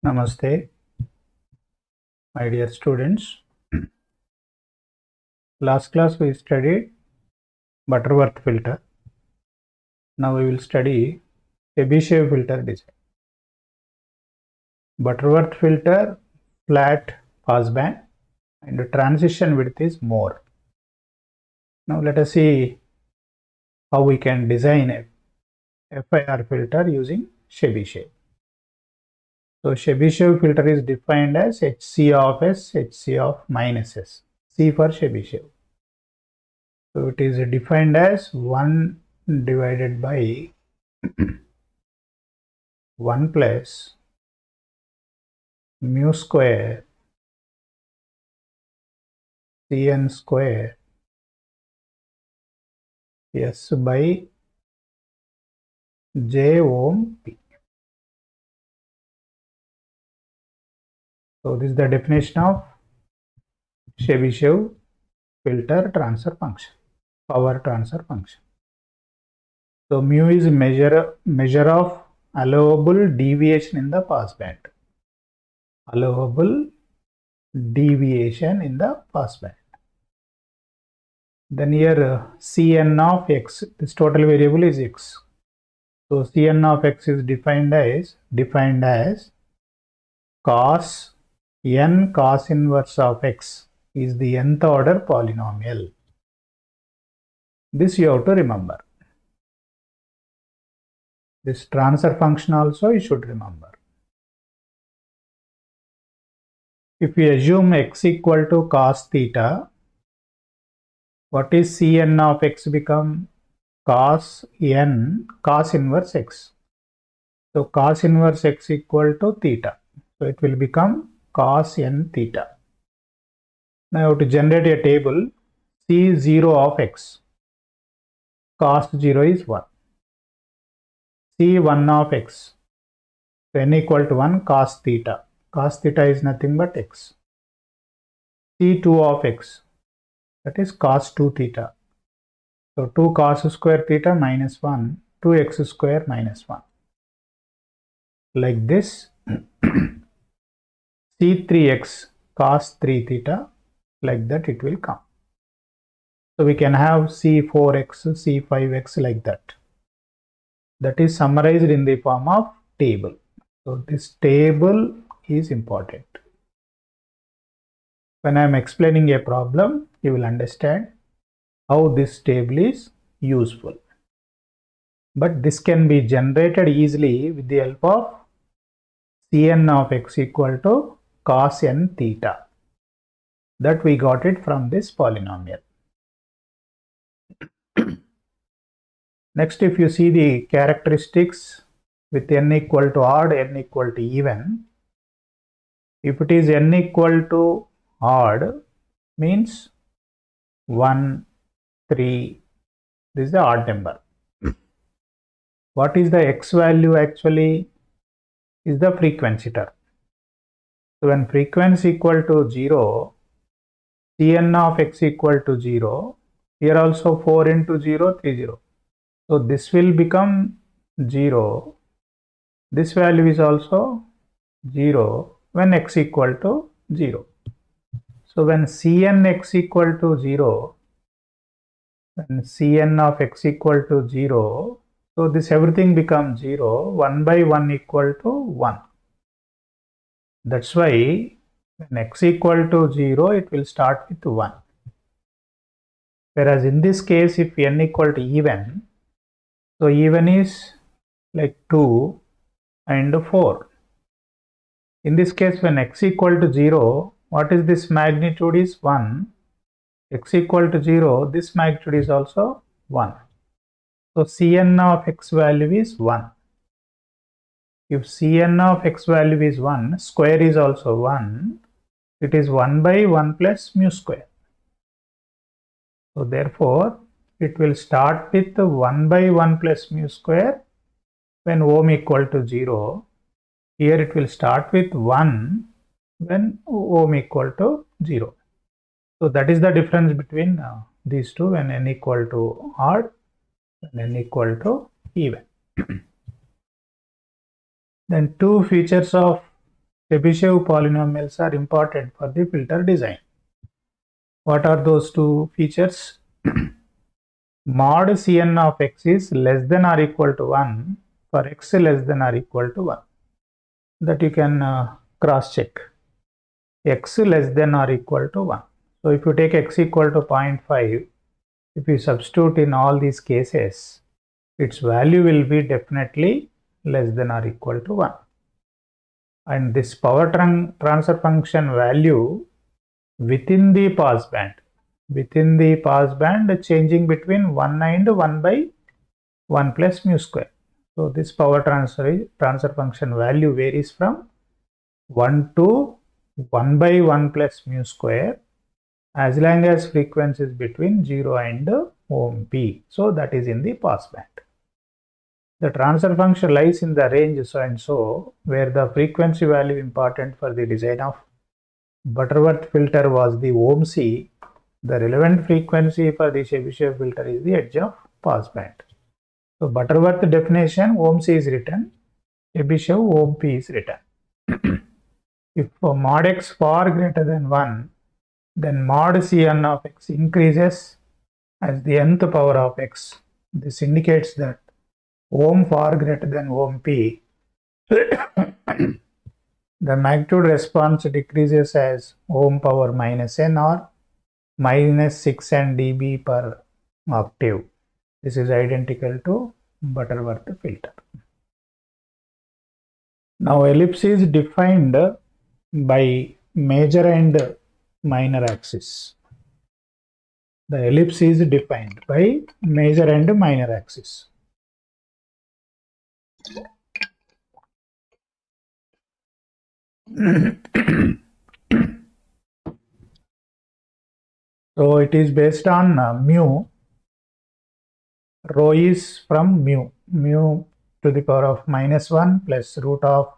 Namaste, my dear students. Last class we studied Butterworth filter. Now we will study Chebyshev filter design. Butterworth filter, flat passband, and the transition width is more. Now let us see how we can design a FIR filter using Chebyshev. So Chebyshev filter is defined as HC of S, HC of minus S. C for Chebyshev. So it is defined as 1 divided by 1 plus mu square Cn square S by J ohm P. So this is the definition of Chebyshev filter transfer function, power transfer function. So mu is measure of allowable deviation in the passband. Allowable deviation in the passband. Then here Cn of x, this total variable is x. So Cn of x is defined as cos n cos inverse of x is the nth order polynomial. This you have to remember. This transfer function also you should remember. If we assume x equal to cos theta, what is Cn of x become? Cos n cos inverse x. So cos inverse x equal to theta. So it will become cos n theta. Now I have to generate a table C0 of x. Cos 0 is 1. C1 of x. So n equal to 1 cos theta. Cos theta is nothing but x. C2 of x. That is cos 2 theta. So 2 cos square theta minus 1, 2x square minus 1. Like this. C3x cos 3 theta, like that it will come. So we can have C4x, C5x like that. That is summarized in the form of table. So this table is important. When I am explaining a problem, you will understand how this table is useful. But this can be generated easily with the help of Cn of x equal to cos n theta. That we got it from this polynomial. Next, if you see the characteristics with n equal to odd, n equal to even, if it is n equal to odd, means 1, 3, this is the odd number. What is the x value actually? Is the frequency term. So when frequency equal to 0, Cn of x equal to 0, here also 4 into 0, 30. So this will become 0. This value is also 0 when x equal to 0. So when Cn x equal to 0, when Cn of x equal to 0, so this everything becomes 0, 1 by 1 equal to 1. That's why when x equal to 0, it will start with 1. Whereas in this case, if n equal to even, so even is like 2 and 4. In this case, when x equal to 0, what is this magnitude is 1. X equal to 0, this magnitude is also 1. So Cn of x value is 1. If Cn of x value is 1, square is also 1. It is 1 by 1 plus mu square. So therefore, it will start with 1 by 1 plus mu square when ohm equal to 0. Here it will start with 1 when ohm equal to 0. So that is the difference between these two when n equal to odd and n equal to even. Then two features of Chebyshev polynomials are important for the filter design. What are those two features? Mod Cn of x is less than or equal to 1 for x less than or equal to 1. That you can cross check. X less than or equal to 1. So if you take x equal to 0.5, if you substitute in all these cases, its value will be definitely less than or equal to 1. And this power transfer function value within the passband, changing between 1 and 1 by 1 plus mu square. So this power transfer function value varies from 1 to 1 by 1 plus mu square as long as frequency is between 0 and ohm p. So that is in the passband. The transfer function lies in the range so and so, where the frequency value important for the design of Butterworth filter was the ohm c. The relevant frequency for the Chebyshev filter is the edge of passband. So Butterworth definition, ohm c is written, Chebyshev ohm p is written. If mod x far greater than 1, then mod Cn of x increases as the nth power of x. This indicates that ohm far greater than ohm p, the magnitude response decreases as ohm power minus n or minus 6n dB per octave. This is identical to Butterworth filter. Now ellipse is defined by major and minor axis. The ellipse is defined by major and minor axis. So it is based on mu. Rho is from mu to the power of minus 1 plus root of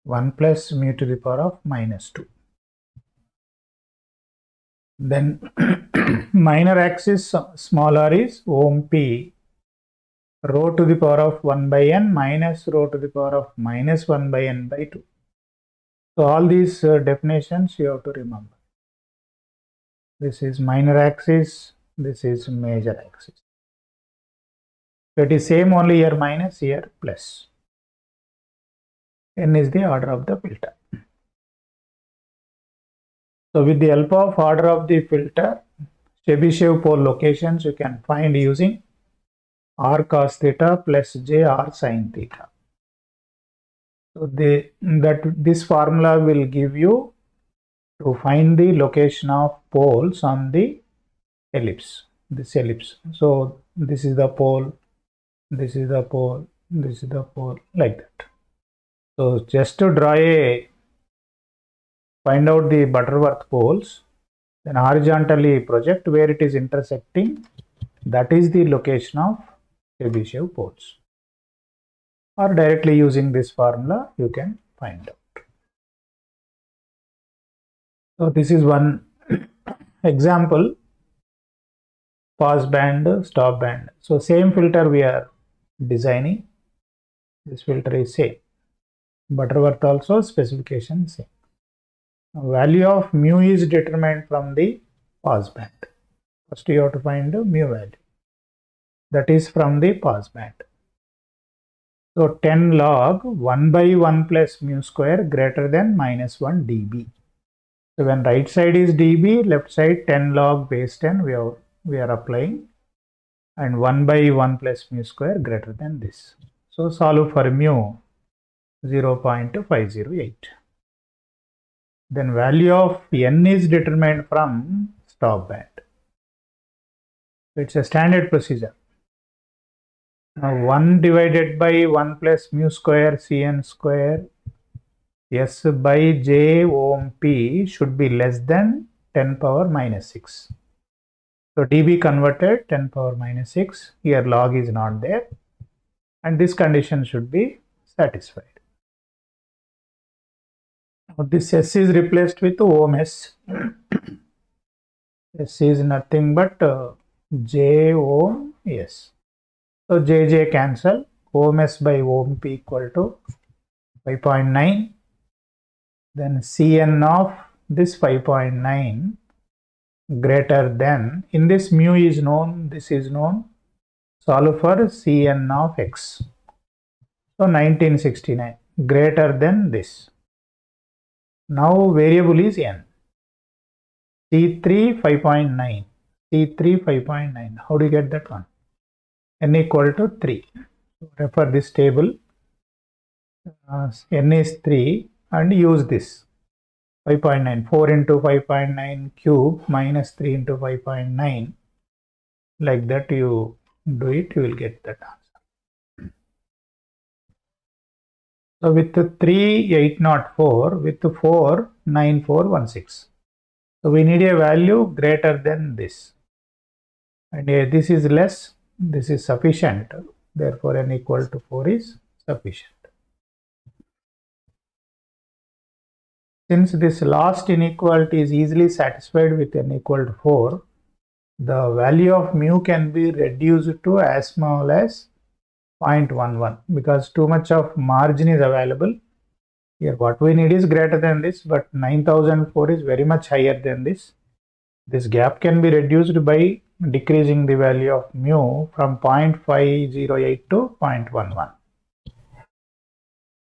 1 plus mu to the power of minus 2. Then minor axis small r is ohm p, rho to the power of 1 by n minus rho to the power of minus 1 by n by 2. So all these definitions you have to remember. This is minor axis, this is major axis. So it is same, only here minus, here plus. N is the order of the filter. So with the help of order of the filter, Chebyshev pole locations you can find using r cos theta plus j r sin theta. So this formula will give you to find the location of poles on the ellipse, this ellipse. So this is the pole, this is the pole, this is the pole, like that. So just to find out the Butterworth poles, then horizontally project where it is intersecting, that is the location of Chebyshev poles. Or directly using this formula you can find out. So this is one example, pass band, stop band. So same filter we are designing. This filter is same. Butterworth also specification same. Value of mu is determined from the pass band. First you have to find the mu value. That is from the pass band. So 10 log 1 by 1 plus mu square greater than minus 1 dB. So when right side is dB, left side 10 log base 10 we are applying, and 1 by 1 plus mu square greater than this. So solve for mu 0.508. Then value of n is determined from stop band. So it's a standard procedure. Now 1 divided by 1 plus mu square Cn square S by j ohm p should be less than 10 power minus 6. So dB converted 10 power minus 6. Here log is not there, and this condition should be satisfied. Now this S is replaced with ohm S. S is nothing but j ohm S. So j cancel. Ohm S by ohm p equal to 5.9. then Cn of this 5.9 greater than, in this mu is known, this is known, solve for Cn of x. So 1969 greater than this. Now variable is n. C3 5.9. C3 5.9. How do you get that one? N equal to 3. So refer this table. N is 3 and use this. 5.9. 4 into 5.9 cube minus 3 into 5.9. Like that you do it, you will get that answer. So with 3804, with 4, 9416. So we need a value greater than this. And this is less, this is sufficient. Therefore, n equal to 4 is sufficient. Since this last inequality is easily satisfied with n equal to 4, the value of mu can be reduced to as small as 0.11 because too much of margin is available. Here what we need is greater than this, but 9004 is very much higher than this. This gap can be reduced by decreasing the value of mu from 0.508 to 0.11.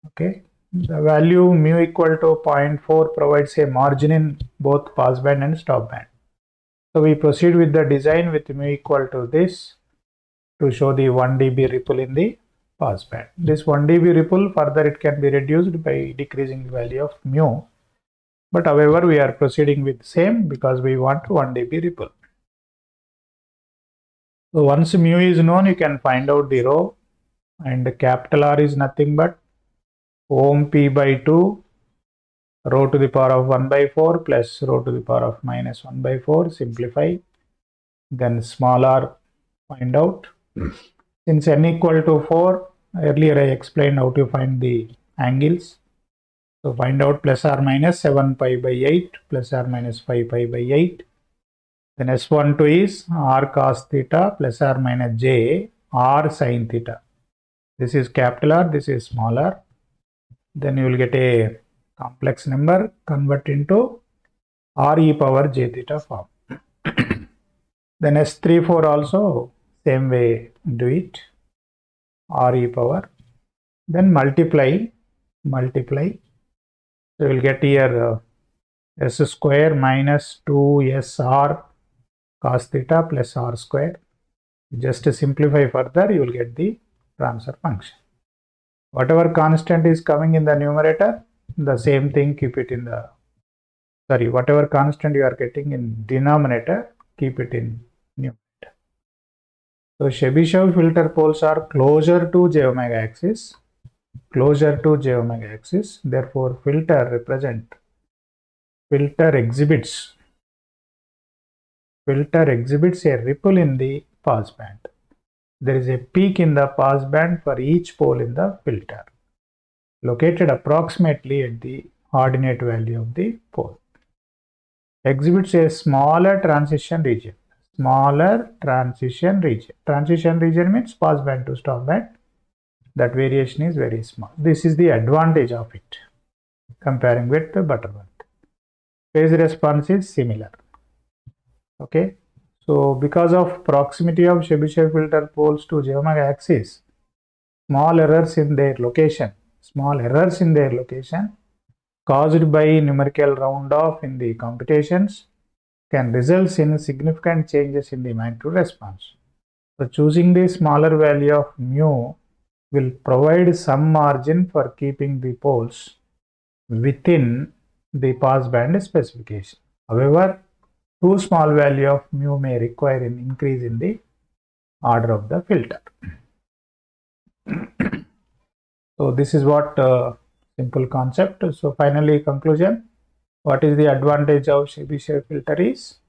Okay. The value mu equal to 0.4 provides a margin in both passband and stopband. So we proceed with the design with mu equal to this to show the 1 dB ripple in the passband. This 1 dB ripple further it can be reduced by decreasing the value of mu. But however we are proceeding with same because we want 1 dB ripple. So once mu is known, you can find out the rho, and capital R is nothing but ohm P by 2 rho to the power of 1 by 4 plus rho to the power of minus 1 by 4. Simplify. Then small r find out. Since n equal to 4, earlier I explained how to find the angles. So find out plus or minus 7 pi by 8 plus or minus 5 pi by 8. Then S12 is r cos theta plus or minus j r sin theta. This is capital R, this is small r. Then you will get a complex number, convert into r e power j theta form. Then S34 also same way do it, r e power. Then multiply. So you will get here s square minus 2sr cos theta plus r square. Just to simplify further, you will get the transfer function. Whatever constant is coming in the numerator, the same thing keep it in the, whatever constant you are getting in denominator, keep it in numerator. So Chebyshev filter poles are closer to j omega axis, therefore filter exhibits a ripple in the passband. There is a peak in the passband for each pole in the filter, located approximately at the ordinate value of the pole. Exhibits a smaller transition region. Transition region means passband to stopband. That variation is very small. This is the advantage of it comparing with the Butterworth. Phase response is similar. Okay. So because of proximity of Chebyshev filter poles to j omega axis, small errors in their location caused by numerical round off in the computations can result in significant changes in the magnitude response. So choosing the smaller value of mu will provide some margin for keeping the poles within the passband specification. However, too small value of mu may require an increase in the order of the filter. So this is what simple concept. So finally conclusion, what is the advantage of Chebyshev filter is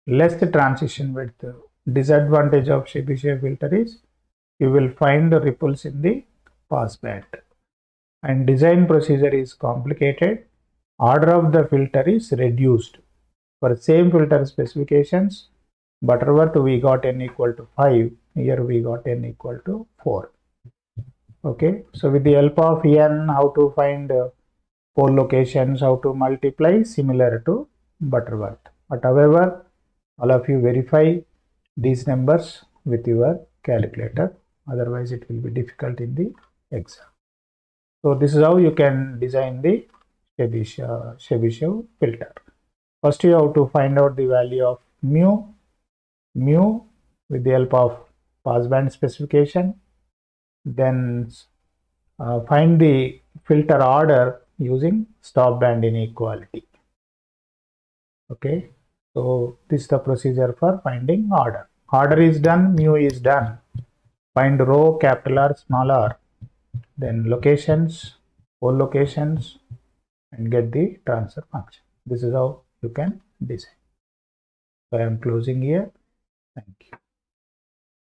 less transition width. Disadvantage of Chebyshev filter is you will find the ripples in the passband, and design procedure is complicated. Order of the filter is reduced. For same filter specifications, Butterworth we got n equal to 5, here we got n equal to 4. Okay, so with the help of n, how to find pole locations, how to multiply, similar to Butterworth. But however, all of you verify these numbers with your calculator, otherwise it will be difficult in the exam. So this is how you can design the Chebyshev filter. First you have to find out the value of mu with the help of passband specification. Then find the filter order using stopband inequality. Okay, so this is the procedure for finding order. Order is done, mu is done. Find row, capital R, small r, then locations, pole locations, and get the transfer function. This is how you can design. So I am closing here. Thank you.